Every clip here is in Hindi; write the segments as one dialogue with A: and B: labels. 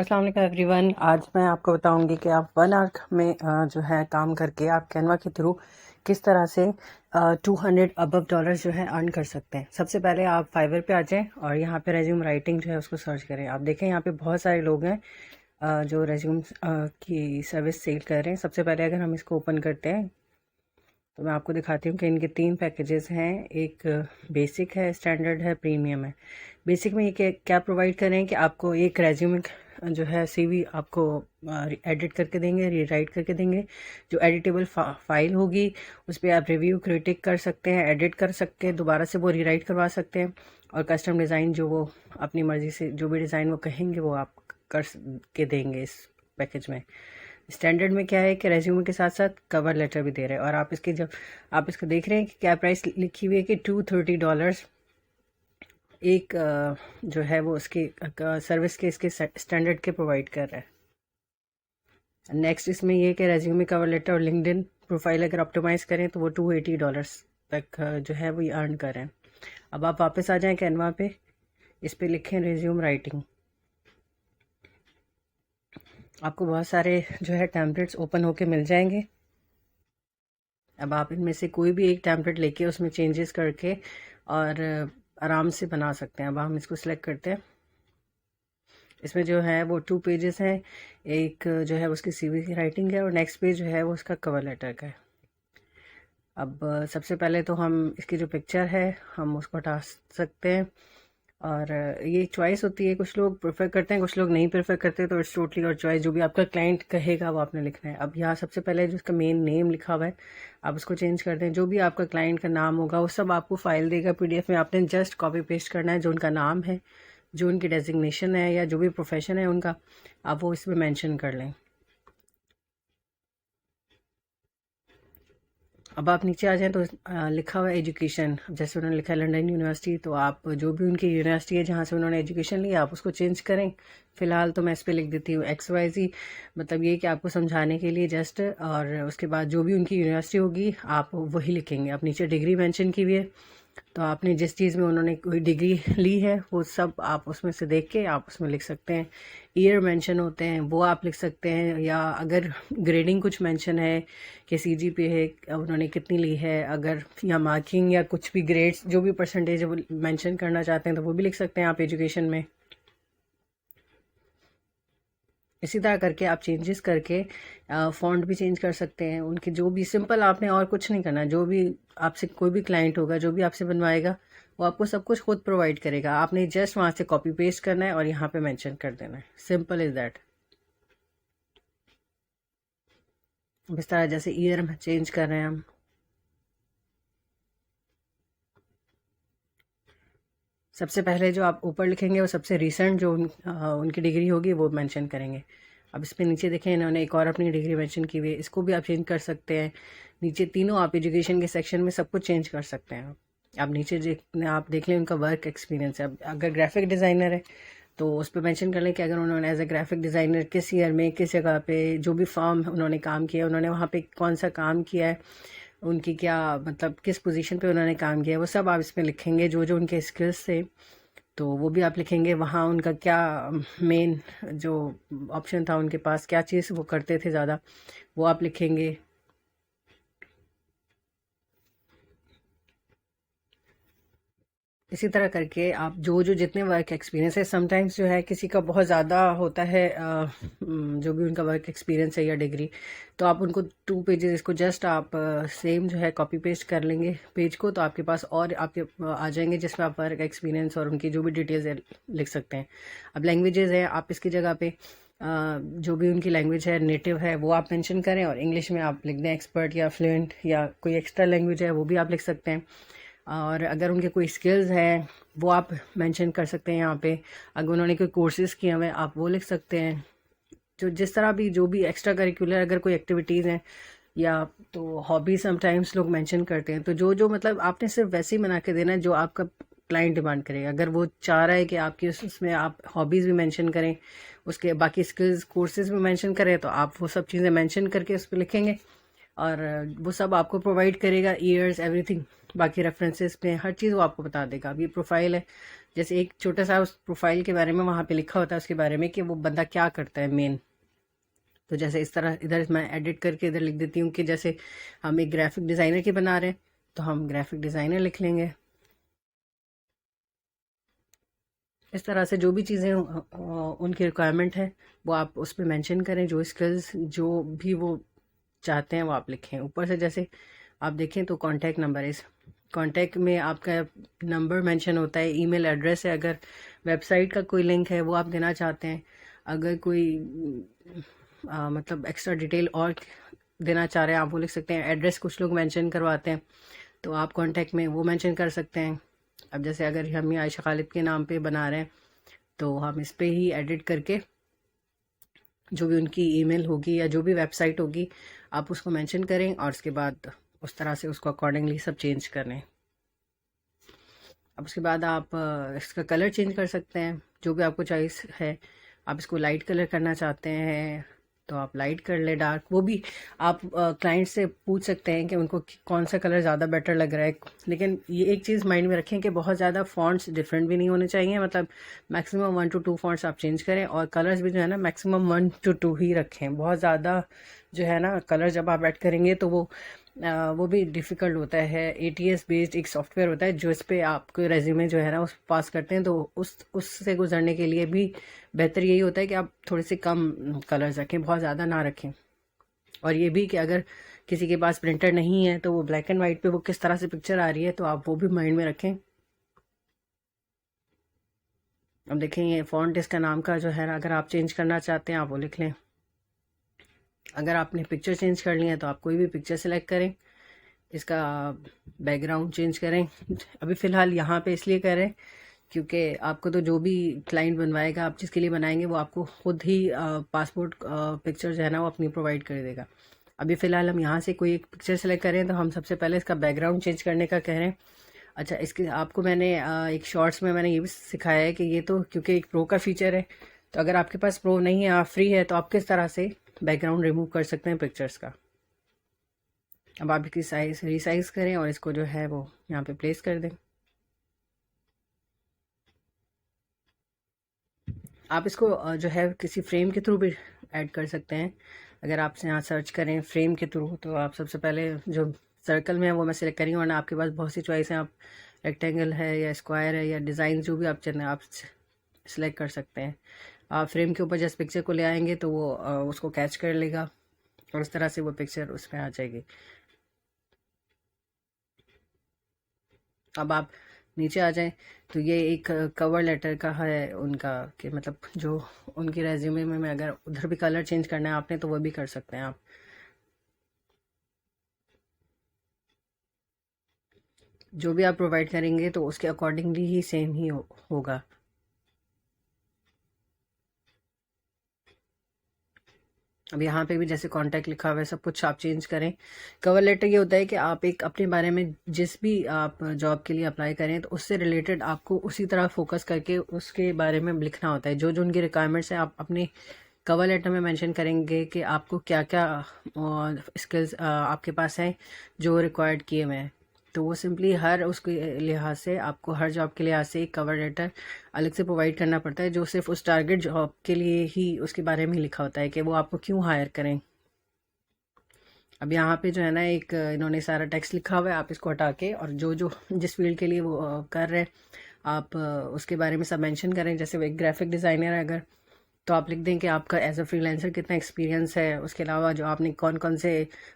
A: अस्सलाम वालेकुम एवरीवन। आज मैं आपको बताऊंगी कि आप 1 आवर में जो है काम करके आप कैनवा के थ्रू किस तरह से 200 अबव डॉलर जो है अर्न कर सकते हैं। सबसे पहले आप फाइवर पे आ जाएं और यहाँ पे रेज्यूम राइटिंग जो है उसको सर्च करें। आप देखें यहाँ पे बहुत सारे लोग हैं जो रेज्यूम की सर्विस सेल कर रहे हैं। सबसे पहले अगर हम इसको ओपन करते हैं तो मैं आपको दिखाती हूँ कि इनके 3 पैकेजेस हैं। एक बेसिक है, स्टैंडर्ड है, प्रीमियम है। बेसिक में ये क्या प्रोवाइड कर रहे हैं कि आपको एक रेज्यूमे जो है सीवी आपको एडिट करके देंगे, रीराइट करके देंगे। जो एडिटेबल फाइल होगी उस पर आप रिव्यू क्रिटिक कर सकते हैं, एडिट कर सकते हैं, दोबारा से वो रीराइट करवा सकते हैं। और कस्टम डिज़ाइन जो वो अपनी मर्ज़ी से जो भी डिज़ाइन वो कहेंगे वो आप कर के देंगे इस पैकेज में। स्टैंडर्ड में क्या है कि रेज्यूमे के साथ साथ कवर लेटर भी दे रहे हैं। और आप इसकी जब आप इसको देख रहे हैं कि क्या प्राइस लिखी हुई है कि $230 एक जो है वो उसकी सर्विस के इसके स्टैंडर्ड के प्रोवाइड कर रहा है। नेक्स्ट इसमें ये कि रेज्यूमे, कवर लेटर और लिंक्डइन प्रोफाइल अगर ऑप्टिमाइज करें तो वो $280 तक जो है वो अर्न कर रहे हैं। अब आप वापस आ जाएं कैनवा पे, इस पे लिखें रेज्यूम राइटिंग। आपको बहुत सारे जो है टेम्पलेट्स ओपन होके मिल जाएंगे। अब आप इनमें से कोई भी एक टेम्पलेट लेके उसमें चेंजेस करके और आराम से बना सकते हैं। अब हम इसको सिलेक्ट करते हैं। इसमें जो है वो 2 पेजेस हैं। एक जो है उसकी सीवी की राइटिंग है और नेक्स्ट पेज जो है वो उसका कवर लेटर का है। अब सबसे पहले तो हम इसकी जो पिक्चर है हम उसको हटा सकते हैं और ये चॉइस होती है। कुछ लोग प्रेफर करते हैं, कुछ लोग नहीं प्रेफर करते, तो इट्स टोटली और चॉइस। जो भी आपका क्लाइंट कहेगा वो आपने लिखना है। अब यहाँ सबसे पहले जो इसका मेन नेम लिखा हुआ है आप उसको चेंज कर दें। जो भी आपका क्लाइंट का नाम होगा वो सब आपको फाइल देगा पीडीएफ में। आपने जस्ट कॉपी पेस्ट करना है। जो उनका नाम है, जो उनकी डेजिग्नेशन है या जो भी प्रोफेशन है उनका, आप वो इसमें मेंशन कर लें। अब आप नीचे आ जाएं तो लिखा हुआ है एजुकेशन। जैसे उन्होंने लिखा है लंदन यूनिवर्सिटी, तो आप जो भी उनकी यूनिवर्सिटी है जहाँ से उन्होंने एजुकेशन ली आप उसको चेंज करें। फिलहाल तो मैं इस पर लिख देती हूँ XYZ, मतलब ये कि आपको समझाने के लिए जस्ट। और उसके बाद जो भी उनकी यूनिवर्सिटी होगी आप वही लिखेंगे। आप नीचे डिग्री मेंशन की हुई है, तो आपने जिस चीज़ में उन्होंने कोई डिग्री ली है वो सब आप उसमें से देख के आप उसमें लिख सकते हैं। ईयर मेंशन होते हैं वो आप लिख सकते हैं, या अगर ग्रेडिंग कुछ मेंशन है कि CGPA है उन्होंने कितनी ली है, अगर या मार्किंग या कुछ भी ग्रेड्स जो भी परसेंटेज वो मेंशन करना चाहते हैं तो वो भी लिख सकते हैं आप एजुकेशन में। इसी तरह करके आप चेंजेस करके फ़ॉन्ट भी चेंज कर सकते हैं उनकी। जो भी सिंपल, आपने और कुछ नहीं करना। जो भी आपसे कोई भी क्लाइंट होगा जो भी आपसे बनवाएगा वो आपको सब कुछ खुद प्रोवाइड करेगा। आपने जस्ट वहाँ से कॉपी पेस्ट करना है और यहाँ पे मेंशन कर देना है। Simple is that. इस तरह जैसे ईयर में चेंज कर रहे हैं हम, सबसे पहले जो आप ऊपर लिखेंगे वो सबसे रिसेंट जो उनकी डिग्री होगी वो मेंशन करेंगे। अब इस पे नीचे देखें इन्होंने एक और अपनी डिग्री मेंशन की हुई है, इसको भी आप चेंज कर सकते हैं। नीचे तीनों आप एजुकेशन के सेक्शन में सब कुछ चेंज कर सकते हैं। आप नीचे आप देख लें उनका वर्क एक्सपीरियंस है। अब अगर ग्राफिक डिज़ाइनर है तो उस पर मैंशन कर लें कि अगर उन्होंने एज ए ग्राफिक डिज़ाइनर किस ईयर में किस जगह पे जो भी फर्म उन्होंने काम किया, उन्होंने वहाँ पे कौन सा काम किया है, उनकी क्या मतलब किस पोजीशन पे उन्होंने काम किया, वो सब आप इसमें लिखेंगे। जो जो उनके स्किल्स थे तो वो भी आप लिखेंगे। वहाँ उनका क्या मेन जो ऑप्शन था, उनके पास क्या चीज़ वो करते थे ज़्यादा, वो आप लिखेंगे। इसी तरह करके आप जो जो जितने वर्क एक्सपीरियंस है, समटाइम्स जो है किसी का बहुत ज़्यादा होता है जो भी उनका वर्क एक्सपीरियंस है या डिग्री, तो आप उनको 2 पेजेस इसको जस्ट आप सेम जो है कॉपी पेस्ट कर लेंगे पेज को, तो आपके पास और आपके आ जाएंगे जिसमें आप वर्क एक्सपीरियंस और उनकी जो भी डिटेल्स है लिख सकते हैं। अब लैंग्वेजेस है, आप इसकी जगह पे जो भी उनकी लैंग्वेज है नेटिव है वो आप मेंशन करें और इंग्लिश में आप लिख दें एक्सपर्ट या फ्लुएंट, या कोई एक्स्ट्रा लैंग्वेज है वो भी आप लिख सकते हैं। और अगर उनके कोई स्किल्स हैं वो आप मेंशन कर सकते हैं यहाँ पे। अगर उन्होंने कोई कोर्सेज़ किए हुए आप वो लिख सकते हैं। जो जिस तरह भी जो भी एक्स्ट्रा करिकुलर अगर कोई एक्टिविटीज़ हैं, या तो हॉबी समटाइम्स लोग मेंशन करते हैं, तो जो जो मतलब आपने सिर्फ वैसे ही बना के देना है जो आपका क्लाइंट डिमांड करेगा। अगर वो चाह रहा है कि आपकी उसमें आप हॉबीज़ भी मेंशन करें, उसके बाकी स्किल्स कोर्सेज भी मेंशन करें, तो आप वो सब चीज़ें मेंशन करके उस पर लिखेंगे और वो सब आपको प्रोवाइड करेगा, ईयर्स एवरीथिंग बाकी रेफरेंसेस में हर चीज़ वो आपको बता देगा। अब ये प्रोफाइल है, जैसे एक छोटा सा उस प्रोफाइल के बारे में वहाँ पे लिखा होता है उसके बारे में कि वो बंदा क्या करता है मेन। तो जैसे इस तरह इधर मैं एडिट करके इधर लिख देती हूँ कि जैसे हम एक ग्राफिक डिज़ाइनर की बना रहे हैं तो हम ग्राफिक डिज़ाइनर लिख लेंगे। इस तरह से जो भी चीज़ें उनकी रिक्वायरमेंट है वो आप उस पर मैंशन करें, जो स्किल्स जो भी वो चाहते हैं वो आप लिखें। ऊपर से जैसे आप देखें तो कॉन्टैक्ट नंबर, इस कॉन्टैक्ट में आपका नंबर मेंशन होता है, ईमेल एड्रेस है, अगर वेबसाइट का कोई लिंक है वो आप देना चाहते हैं, अगर कोई मतलब एक्स्ट्रा डिटेल और देना चाह रहे हैं आप वो लिख सकते हैं। एड्रेस कुछ लोग मेंशन करवाते हैं तो आप कॉन्टैक्ट में वो मेंशन कर सकते हैं। अब जैसे अगर हम ये आयशा खालिद के नाम पे बना रहे हैं तो हम इस पे ही एडिट करके जो भी उनकी ईमेल होगी या जो भी वेबसाइट होगी आप उसको मेंशन करें और उसके बाद उस तरह से उसको अकॉर्डिंगली सब चेंज करें। अब उसके बाद आप इसका कलर चेंज कर सकते हैं, जो भी आपको चॉइस है। आप इसको लाइट कलर करना चाहते हैं तो आप लाइट कर ले, डार्क वो भी आप क्लाइंट से पूछ सकते हैं कि उनको कौन सा कलर ज़्यादा बेटर लग रहा है। लेकिन ये एक चीज़ माइंड में रखें कि बहुत ज़्यादा फॉन्ट्स डिफरेंट भी नहीं होने चाहिए, मतलब मैक्सिमम 1 to 2 फॉन्ट्स आप चेंज करें, और कलर्स भी जो है ना मैक्सिमम 1 to 2 ही रखें। बहुत ज़्यादा जो है ना कलर जब आप ऐड करेंगे तो वो भी डिफ़िकल्ट होता है। ATS बेस्ड एक सॉफ्टवेयर होता है जो इस पे आपको रेज्यूमे जो है ना उस पास करते हैं, तो उससे गुजरने के लिए भी बेहतर यही होता है कि आप थोड़े से कम कलर्स रखें, बहुत ज़्यादा ना रखें। और ये भी कि अगर किसी के पास प्रिंटर नहीं है तो वो ब्लैक एंड वाइट पे वो किस तरह से पिक्चर आ रही है तो आप वो भी माइंड में रखें। अब देखें ये फॉन्ट इसका नाम का जो है ना अगर आप चेंज करना चाहते हैं आप वो लिख लें। अगर आपने पिक्चर चेंज करनी है तो आप कोई भी पिक्चर सेलेक्ट करें, इसका बैकग्राउंड चेंज करें। अभी फ़िलहाल यहाँ पे इसलिए करें क्योंकि आपको तो जो भी क्लाइंट बनवाएगा आप जिसके लिए बनाएंगे वो आपको खुद ही पासपोर्ट पिक्चर जो है ना वो अपनी प्रोवाइड कर देगा। अभी फ़िलहाल हम यहाँ से कोई एक पिक्चर सेलेक्ट करें तो हम सबसे पहले इसका बैकग्राउंड चेंज करने का कह रहे हैं। अच्छा, इसके आपको मैंने एक शॉर्ट्स में मैंने ये भी सिखाया है कि ये तो क्योंकि एक प्रो का फीचर है, तो अगर आपके पास प्रो नहीं है, आप फ्री है, तो आप किस तरह से बैकग्राउंड रिमूव कर सकते हैं पिक्चर्स का। अब आप इसकी साइज रीसाइज करें और इसको जो है वो यहाँ पे प्लेस कर दें। आप इसको जो है किसी फ्रेम के थ्रू भी ऐड कर सकते हैं। अगर आप यहाँ सर्च करें फ्रेम के थ्रू तो आप सबसे पहले जो सर्कल में है वो मैं सिलेक्ट करेंगे, वरना आपके पास बहुत सी चॉइस हैं, आप रेक्टेंगल है या स्क्वायर है या डिज़ाइन जो भी आप चुनें आप सिलेक्ट कर सकते हैं। आप फ्रेम के ऊपर जस्ट पिक्चर को ले आएंगे तो वो उसको कैच कर लेगा और उस तरह से वो पिक्चर उसमें आ जाएगी। अब आप नीचे आ जाएं तो ये एक कवर लेटर का है उनका, कि मतलब जो उनकी रेज्यूमे में अगर उधर भी कलर चेंज करना है आपने तो वो भी कर सकते हैं आप। जो भी आप प्रोवाइड करेंगे तो उसके अकॉर्डिंगली ही सेम ही होगा। अब यहाँ पे भी जैसे कांटेक्ट लिखा हुआ है सब कुछ आप चेंज करें। कवर लेटर ये होता है कि आप एक अपने बारे में जिस भी आप जॉब के लिए अप्लाई करें तो उससे रिलेटेड आपको उसी तरह फोकस करके उसके बारे में लिखना होता है। जो जो उनकी रिक्वायरमेंट्स हैं आप अपने कवर लेटर में मेंशन करेंगे कि आपको क्या क्या स्किल्स आपके पास हैं जो रिक्वायर्ड किए हुए हैं। तो वो सिंपली हर उसके लिहाज से आपको हर जॉब के लिहाज से एक कवर लेटर अलग से प्रोवाइड करना पड़ता है जो सिर्फ उस टारगेट जॉब के लिए ही उसके बारे में लिखा होता है कि वो आपको क्यों हायर करें। अब यहाँ पे जो है ना एक इन्होंने सारा टेक्स्ट लिखा हुआ है, आप इसको हटा के और जो जो जिस फील्ड के लिए वो कर रहे हैं आप उसके बारे में सब मेंशन करें। जैसे वो एक ग्राफिक डिज़ाइनर है अगर तो आप लिख दें कि आपका एज अ फ्रीलांसर कितना एक्सपीरियंस है, उसके अलावा जो आपने कौन कौन से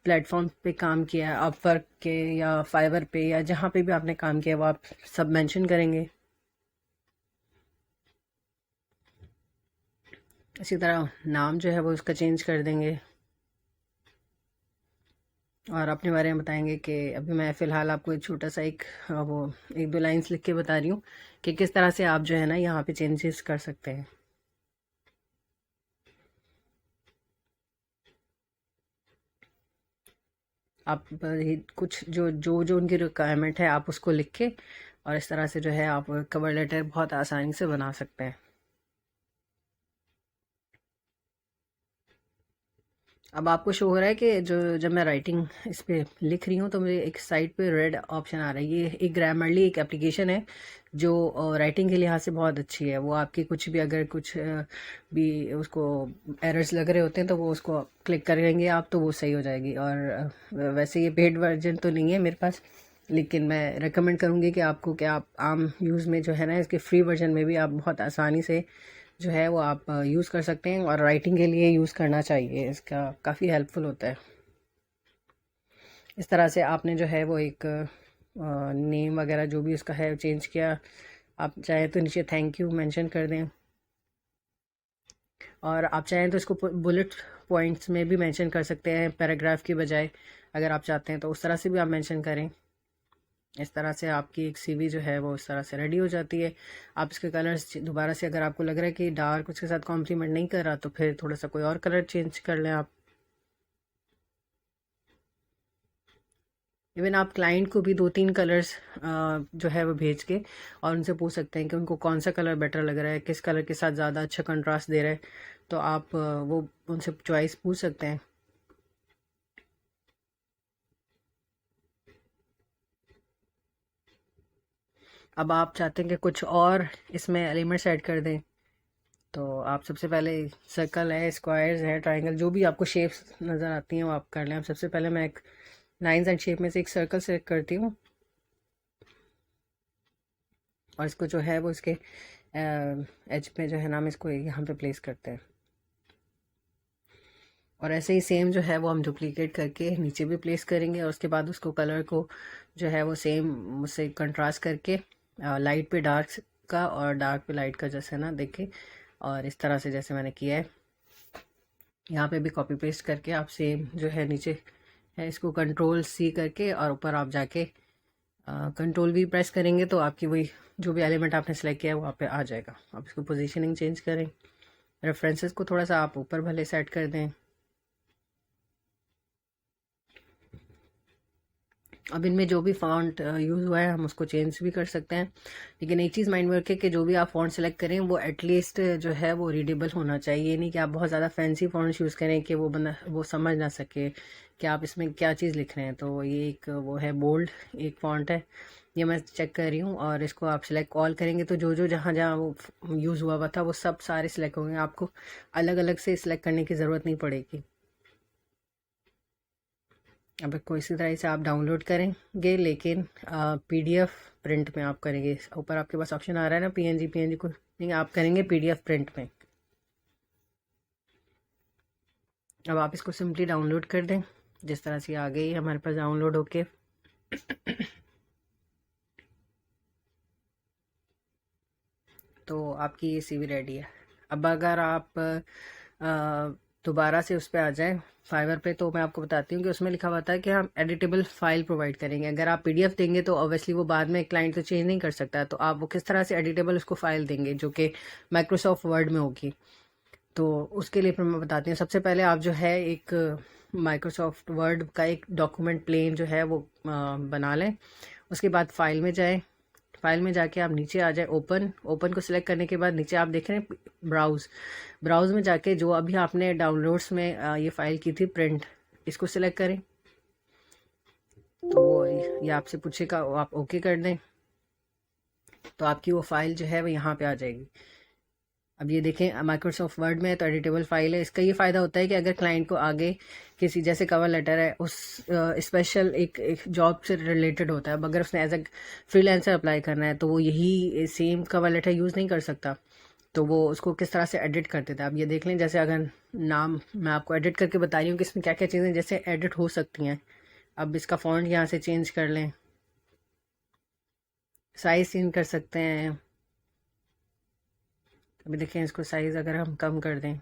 A: प्लेटफॉर्म पे काम किया है, अपवर्क के या फाइवर पे या जहाँ पे भी आपने काम किया है वो आप सब मेंशन करेंगे। इसी तरह नाम जो है वो उसका चेंज कर देंगे और अपने बारे में बताएंगे कि अभी मैं फ़िलहाल आपको एक छोटा सा एक वो 1-2 लाइन्स लिख के बता रही हूँ कि किस तरह से आप जो है ना यहाँ पे चेंजेस कर सकते हैं। आप कुछ जो जो जो उनकी रिक्वायरमेंट है आप उसको लिख के और इस तरह से जो है आप कवर लेटर बहुत आसानी से बना सकते हैं। अब आपको शो हो रहा है कि जो जब मैं राइटिंग इस पे लिख रही हूँ तो मुझे एक साइड पे रेड ऑप्शन आ रहा है। ये एक ग्रामरली एक एप्लीकेशन है जो राइटिंग के लिहाज से बहुत अच्छी है। वो आपकी कुछ भी अगर कुछ भी उसको एरर्स लग रहे होते हैं तो वो उसको क्लिक करेंगे आप तो वो सही हो जाएगी। और वैसे ये पेड वर्जन तो नहीं है मेरे पास, लेकिन मैं रेकमेंड करूँगी कि आपको कि आप आम यूज़ में जो है ना इसके फ्री वर्जन में भी आप बहुत आसानी से जो है वो आप यूज़ कर सकते हैं और राइटिंग के लिए यूज़ करना चाहिए। इसका काफ़ी हेल्पफुल होता है। इस तरह से आपने जो है वो एक नेम वगैरह जो भी उसका है चेंज किया। आप चाहें तो नीचे थैंक यू मेंशन कर दें, और आप चाहें तो इसको बुलेट पॉइंट्स में भी मेंशन कर सकते हैं पैराग्राफ की बजाय। अगर आप चाहते हैं तो उस तरह से भी आप मेंशन करें। इस तरह से आपकी एक सीवी जो है वो इस तरह से रेडी हो जाती है। आप इसके कलर्स दोबारा से, अगर आपको लग रहा है कि डार्क उसके साथ कॉम्प्लीमेंट नहीं कर रहा तो फिर थोड़ा सा कोई और कलर चेंज कर लें आप। इवन आप क्लाइंट को भी 2-3 कलर्स जो है वो भेज के और उनसे पूछ सकते हैं कि उनको कौन सा कलर बेटर लग रहा है, किस कलर के साथ ज़्यादा अच्छा कंट्रास्ट दे रहा है। तो आप वो उनसे चॉइस पूछ सकते हैं। अब आप चाहते हैं कि कुछ और इसमें एलिमेंट्स ऐड कर दें तो आप सबसे पहले सर्कल है, स्क्वायर्स है, ट्राइंगल, जो भी आपको शेप्स नज़र आती हैं वो आप कर लें। अब सबसे पहले मैं एक लाइंस एंड शेप में से एक सर्कल सेलेक्ट करती हूँ और इसको जो है वो इसके एज पे जो है ना हम इसको यहाँ पे प्लेस करते हैं। और ऐसे ही सेम जो है वो हम डुप्लीकेट करके नीचे भी प्लेस करेंगे और उसके बाद उसको कलर को जो है वो सेम उससे कंट्रास्ट करके लाइट पे डार्क का और डार्क पे लाइट का जैसे ना देखे, और इस तरह से जैसे मैंने किया है यहाँ पे भी कॉपी पेस्ट करके आप सेम जो है नीचे है इसको कंट्रोल सी करके और ऊपर आप जाके कंट्रोल वी प्रेस करेंगे तो आपकी वही जो भी एलिमेंट आपने सेलेक्ट किया है वहाँ पे आ जाएगा। आप इसको पोजीशनिंग चेंज करें, रेफरेंसेस को थोड़ा सा आप ऊपर भले सेट कर दें। अब इनमें जो भी फॉन्ट यूज़ हुआ है हम उसको चेंज भी कर सकते हैं, लेकिन एक चीज़ माइंड में रखें कि जो भी आप फॉन्ट सेलेक्ट करें वो एटलीस्ट जो है वो रीडेबल होना चाहिए। ये नहीं कि आप बहुत ज़्यादा फैंसी फॉन्ट्स यूज़ करें कि वो बंदा वो समझ ना सके कि आप इसमें क्या चीज़ लिख रहे हैं। तो ये एक वो है बोल्ड एक फॉन्ट है, ये मैं चेक कर रही हूँ। और इसको आप सिलेक्ट ऑल करेंगे तो जो जो जहाँ जहाँ वो यूज़ हुआ हुआ था वो सब सारे सिलेक्ट होंगे, आपको अलग अलग से सिलेक्ट करने की ज़रूरत नहीं पड़ेगी। अब इसको इसी तरह से आप डाउनलोड करेंगे, लेकिन पीडीएफ प्रिंट में आप करेंगे। ऊपर आपके पास ऑप्शन आ रहा है ना पीएनजी को, नहीं आप करेंगे पीडीएफ प्रिंट में। अब आप इसको सिंपली डाउनलोड कर दें जिस तरह से आ गई हमारे पास डाउनलोड होके। तो आपकी ये सीवी रेडी है। अब अगर आप दोबारा से उस पर आ जाएं फाइवर पे तो मैं आपको बताती हूँ कि उसमें लिखा हुआ था कि हम एडिटेबल फाइल प्रोवाइड करेंगे। अगर आप पीडीएफ देंगे तो ऑब्वियसली वो बाद में क्लाइंट तो चेंज नहीं कर सकता, तो आप वो किस तरह से एडिटेबल उसको फाइल देंगे जो कि माइक्रोसॉफ्ट वर्ड में होगी। तो उसके लिए फिर मैं बताती हूँ। सबसे पहले आप जो है एक माइक्रोसॉफ्ट वर्ड का एक डॉक्यूमेंट प्लेन जो है वो बना लें। उसके बाद फाइल में जाएं, फाइल में जाके आप नीचे आ जाए ओपन, ओपन को सिलेक्ट करने के बाद नीचे आप देख रहे हैं ब्राउज, ब्राउज में जाके जो अभी आपने डाउनलोड्स में ये फाइल की थी प्रिंट, इसको सिलेक्ट करें। तो वो ये आपसे पूछेगा, आप ओके कर दें तो आपकी वो फाइल जो है वो यहाँ पे आ जाएगी। अब ये देखें माइक्रोसॉफ्ट वर्ड में है तो एडिटेबल फाइल है। इसका ये फ़ायदा होता है कि अगर क्लाइंट को आगे किसी जैसे कवर लेटर है उस स्पेशल एक जॉब से रिलेटेड होता है, अब अगर उसने एज ए फ्रीलांसर अप्लाई करना है तो वो यही सेम कवर लेटर यूज़ नहीं कर सकता, तो वो उसको किस तरह से एडिट कर देता है। अब ये देख लें, जैसे अगर नाम मैं आपको एडिट करके बता रही हूँ कि इसमें क्या क्या चीज़ें जैसे एडिट हो सकती हैं। अब इसका फ़ॉन्ट यहाँ से चेंज कर लें, साइज़ चेंज कर सकते हैं। अभी देखें इसको साइज़ अगर हम कम कर दें,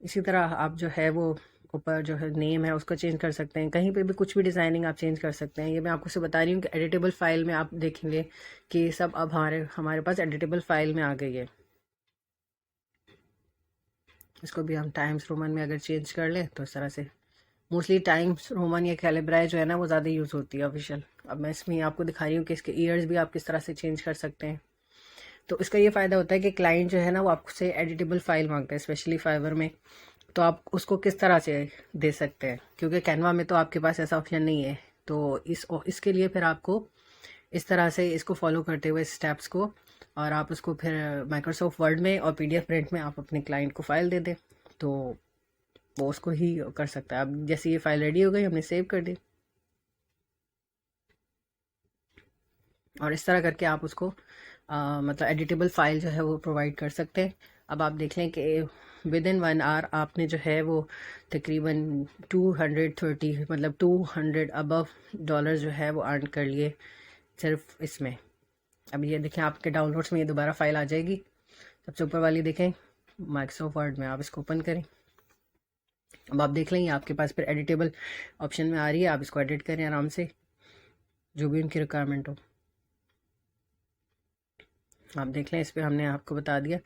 A: इसी तरह आप जो है वो ऊपर जो है नेम है उसको चेंज कर सकते हैं। कहीं पे भी कुछ भी डिज़ाइनिंग आप चेंज कर सकते हैं। ये मैं आपको से बता रही हूँ कि एडिटेबल फाइल में आप देखेंगे कि सब अब हमारे पास एडिटेबल फाइल में आ गई है। इसको भी हम टाइम्स रोमन में अगर चेंज कर लें तो इस तरह से मोस्टली टाइम्स रोमन या कैलिब्राई जो है ना वो ज़्यादा यूज़ होती है ऑफिशियल। अब मैं इसमें आपको दिखा रही हूँ कि इसके ईयर्स भी आप किस तरह से चेंज कर सकते हैं। तो इसका ये फ़ायदा होता है कि क्लाइंट जो है ना वो आपसे एडिटेबल फाइल मांगता है, स्पेशली फाइवर में। तो आप उसको किस तरह से दे सकते हैं, क्योंकि कैनवा में तो आपके पास ऐसा ऑप्शन नहीं है। तो इसके लिए फिर आपको इस तरह से इसको फॉलो करते हुए स्टेप्स को, और आप उसको फिर माइक्रोसॉफ्ट वर्ड में और पीडीएफ प्रिंट में आप अपने क्लाइंट को फाइल दे दें, तो वो उसको ही कर सकता है। अब जैसे ये फाइल रेडी हो गई, हमने सेव कर दी, और इस तरह करके आप उसको मतलब एडिटेबल फाइल जो है वो प्रोवाइड कर सकते हैं। अब आप देख लें कि विद इन 1 आवर आपने जो है वो तकरीबन 230 मतलब 200 अबव डॉलर जो है वो अर्न कर लिए सिर्फ इसमें। अब ये देखें, आपके डाउनलोड्स में ये दोबारा फाइल आ जाएगी, सबसे ऊपर वाली देखें माइक्रोसॉफ्ट वर्ड में, आप इसको ओपन करें। अब आप देख लें आपके पास फिर एडिटेबल ऑप्शन में आ रही है, आप इसको एडिट करें आराम से, जो भी उनकी रिक्वायरमेंट हो। आप देख लें, इस पर हमने आपको बता दिया।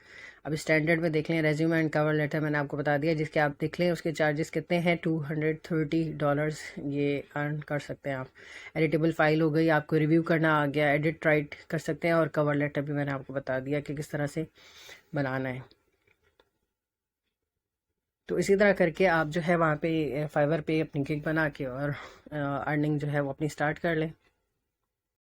A: अब स्टैंडर्ड में देख लें, रेज्यूमे एंड कवर लेटर मैंने आपको बता दिया, जिसके आप देख लें उसके चार्जेस कितने हैं, $230 ये अर्न कर सकते हैं आप। एडिटेबल फाइल हो गई, आपको रिव्यू करना आ गया, एडिट राइट कर सकते हैं, और कवर लेटर भी मैंने आपको बता दिया कि किस तरह से बनाना है। तो इसी तरह करके आप जो है वहाँ पे फाइवर पे अपनी गिग बना के और अर्निंग जो है वो अपनी स्टार्ट कर लें।